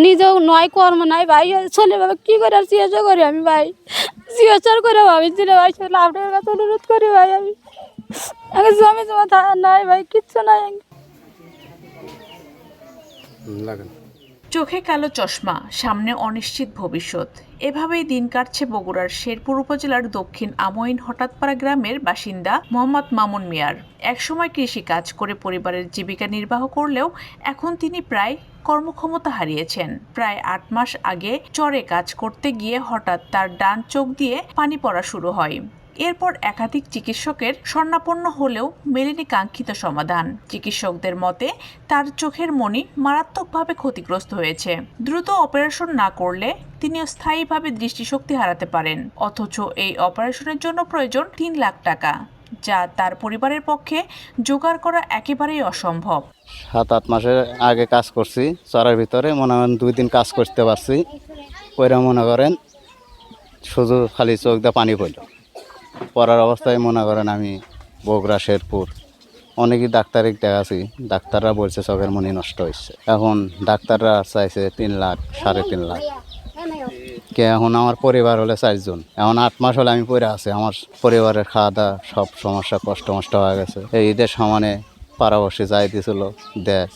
নিজেও নয় কর্ম নাই ভাই, ছেলে বাবা কি করে আর চিকিৎসা করি আমি ভাই, চিকিৎসার করে ভাবি ছিল ভাই, ছেলে আপনার কাছে অনুরোধ করি ভাই, আমি আগে জমি জমা নাই ভাই, কিচ্ছু নাই। চোখে কালো চশমা, সামনে অনিশ্চিত ভবিষ্যৎ, এভাবেই দিন কাটছে বগুড়ার শেরপুর উপজেলার দক্ষিণ আমইন হঠাৎপাড়া গ্রামের বাসিন্দা মোহাম্মদ মামুন মিয়ার। একসময় কৃষি কাজ করে পরিবারের জীবিকা নির্বাহ করলেও এখন তিনি প্রায় কর্মক্ষমতা হারিয়েছেন। প্রায় ৮ মাস আগে চরে কাজ করতে গিয়ে হঠাৎ তার ডান চোখ দিয়ে পানি পড়া শুরু হয়। এরপর একাধিক চিকিৎসকের শরণাপন্ন হলেও মেলেনি কাঙ্ক্ষিত সমাধান। চিকিৎসকদের মতে তার চোখের মণি মারাত্মকভাবে ক্ষতিগ্রস্ত হয়েছে। দ্রুত অপারেশন না করলে তিনি স্থায়ীভাবে দৃষ্টিশক্তি হারাতে পারেন। অথচ এই অপারেশনের জন্য প্রয়োজন ৩ লাখ টাকা, যা তার পরিবারের পক্ষে জোগাড় করা একেবারেই অসম্ভব। ৭-৮ মাসের আগে কাজ করছি চরের ভিতরে, মনে করেন 2 দিন কাজ করতে পারছি, ওইরা মনে করেন শুধু খালি চোখ দিয়ে পানি পড়ার অবস্থায় মনে করেন আমি বগুড়া শেরপুর অনেকই ডাক্তারিক দেখাচ্ছি, ডাক্তাররা বলছে চোখের মনি নষ্ট হয়েছে। এখন ডাক্তাররা চাইছে 3 লাখ 3.5 লাখ। এখন আমার পরিবার হলে 4 জন, এখন 8 মাস হলে আমি পড়ে আছি, আমার পরিবারের খাওয়া দাওয়া সব সমস্যা কষ্ট মষ্ট হয়ে গেছে। এই ঈদের সমানে পাড়াবসে যাই দিয়েছিল,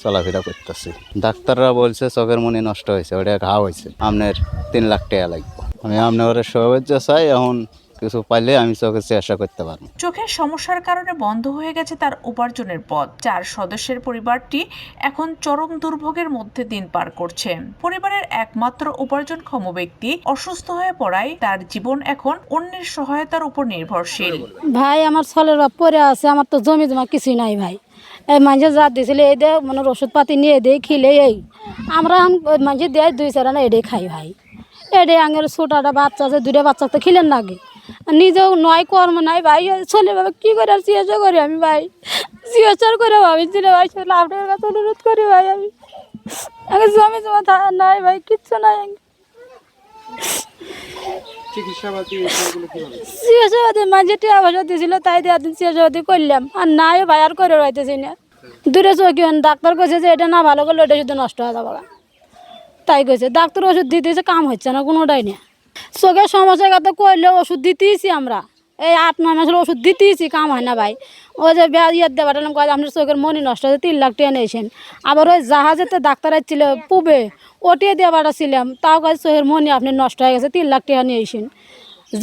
চলাফেরা করতেছি। ডাক্তাররা বলছে চোখের মনি নষ্ট হয়েছে, ওটা ঘা হয়েছে, আপনার 3 লাখ টাকা লাগবে। আমি আপনার সাহায্য চাই, এখন কিছু পাইলে আমি চোখের চিকিৎসা করতে পারবো। চোখের সমস্যার কারণে বন্ধ হয়ে গেছে তার উপার্জনের পথ। 4 সদস্যের পরিবারটি এখন চরম দুর্ভোগের মধ্যে দিন পার করছে। পরিবারের একমাত্র উপার্জনক্ষম ব্যক্তি অসুস্থ হয়ে পড়ায় তার জীবন এখন অন্যের সহায়তার উপর নির্ভরশীল। ভাই আমার ছেলের বাপ পরে আছে, আমার তো জমি জমা কিছুই নাই ভাই। এই মানুষের যা দিয়েছিল এই দে, মানে ওষুধপাতি নিয়ে দেয় খিলে, এই আমরা মানুষের দেয় 2-4 আনা এটাই খাই ভাই। এটাই আঙের ছোটাটা বাচ্চা আছে, 2টা বাচ্চা তো খিলেন লাগে, নিজেও নয় কর্ম নাই ভাই, ছেলে বাবা কি করে আর চিকিৎসা করি আমি ভাই, চিকিৎসার করে ভাবি ছিল ভাই, ছেলে আপনার কাছে অনুরোধ করি ভাই, আমি আগে জমি জমা নাই ভাই, কিচ্ছু নাই। চিকিৎসাপাতি মাঝে টিয়া পয়সা দিয়েছিল, তাই দিয়ে চিকিৎসাপাতি করলাম, আর নাই ভাই, আর করে রইতেছি না। 2টা চোখ ডাক্তার কইছে যে এটা না ভালো করলে ওটা শুধু নষ্ট হয়ে যাবে, তাই কইছে। ডাক্তার ওষুধ দিতেছে, কাম হচ্ছে না কোনোটাই না। চোখের সমস্যার কথা কইলে ওষুধ দিতেইছি আমরা, এই 8-9 মাসের ওষুধ দিতেইছি, কাম হয় না ভাই। ওই যে ইয়ে দেওয়াটালাম কয় আপনার চোখের মনি নষ্ট হয়েছে, 3 লাখ টাকা নিয়েছেন। আবার ওই জাহাজেতে ডাক্তার আসছিল পুবে, ওটিয়ে দিয়ে পাঠাচ্ছিলাম, তাও কয় চোখের মনি আপনি নষ্ট হয়ে গেছে, 3 লাখ টাকা নিয়েছেন।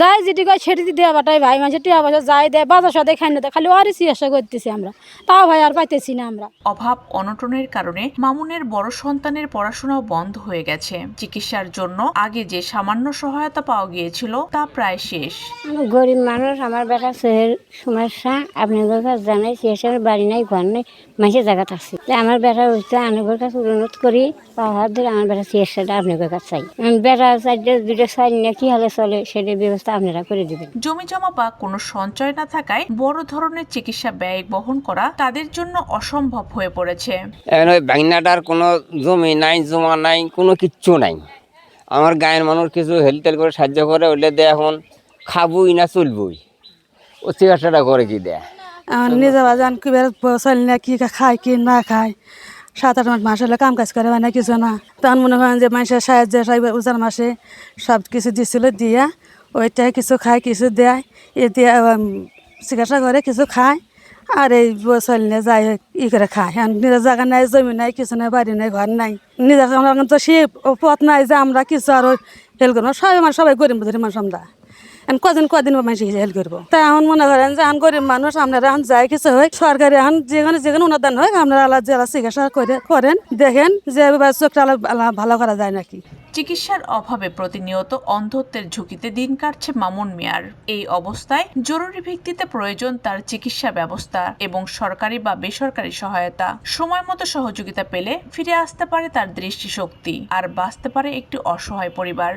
যাই যেটি কয় সেটি দেওয়া বাটাই ভাই, মানুষের টিয়া পয়সা যাই দেয়, বাজার সাথে খাই না দেয়, খালি ওরই চিকিৎসা করতেছি আমরা, তাও ভাই আর পাইতেছি না আমরা। অভাব অনটনের কারণে মামুনের বড় সন্তানের পড়াশোনাও বন্ধ হয়ে গেছে। চিকিৎসার জন্য আগে যে সামান্য সহায়তা পাওয়া গিয়েছিল তা প্রায় শেষ। আমি গরিব মানুষ, আমার বেটা চোখের সমস্যা, আপনাদের কাছে জানাই, চিকিৎসার বাড়ি নাই, ঘর নেই, মাসে জায়গা থাকছে। আমার বেটা উঠতে আপনাদের কাছে অনুরোধ করি, পাহাড় ধরে আমার বেটা চিকিৎসাটা আপনাদের কাছে চাই। বেটা 2টা 4 নিয়ে কি হালে চলে সেটার ব্যবস্থা আপনারা করে দেবেন। জমি জমা বা কোনো সঞ্চয় না থাকায় বড় ধরনের চিকিৎসা ব্যয় বহন করা তাদের জন্য অসম্ভব হয়ে পড়েছে। ওই বাগনাটার কোনো জমি নাই, জমা নাই, কোনো কিচ্ছু নাই। আমার গায়ের মানুষ কিছু হেলতেল করে সাহায্য করে, ওইলে দেয় এখন খাবই না চলবই, ও চিকিৎসাটা করে কি দেয়। নিজে বাজান কি চলি না, কি খায় কি না খায়, 7-8 মাস হলে কাম কাজ করে হয় না, কিছু না। তখন মনে করেন যে মানুষের সাহায্য উজার মাসে সব কিছু দিছিল, দিয়া ওইটাই কিছু খায়, কিছু দেয়, এ দিয়ে চিকিৎসা করে, কিছু খায়, আর এই চলি না যাই করে খায়। নিজের জায়গা নাই, জমি নাই, কিছু নাই, বাড়ি নাই, ঘর নাই, নিজের তো সে পথ নাই যে আমরা কিছু আরো হেল্প করবো। সবাই গরিব মানুষ আমরা, কদিন মানুষ হেল্প করবো। তাই এখন মনে করেন যে এখন গরিব মানুষ, আপনারা এখন যাই কিছু হয় সরকারি, এখন যেখানে অনুদান হয় আপনারা আলাদা জেলা চিকিৎসা করেন, দেখেন যে চোখটা ভালো করা যায় নাকি। চিকিৎসার অভাবে প্রতিনিয়ত অন্ধত্বের ঝুঁকিতে দিন কাটছে মামুন মিয়ার। এই অবস্থায় জরুরি ভিত্তিতে প্রয়োজন তার চিকিৎসা ব্যবস্থা এবং সরকারি বা বেসরকারি সহায়তা। সময় মতো সহযোগিতা পেলে ফিরে আসতে পারে তার দৃষ্টিশক্তি, আর বাঁচতে পারে একটি অসহায় পরিবার।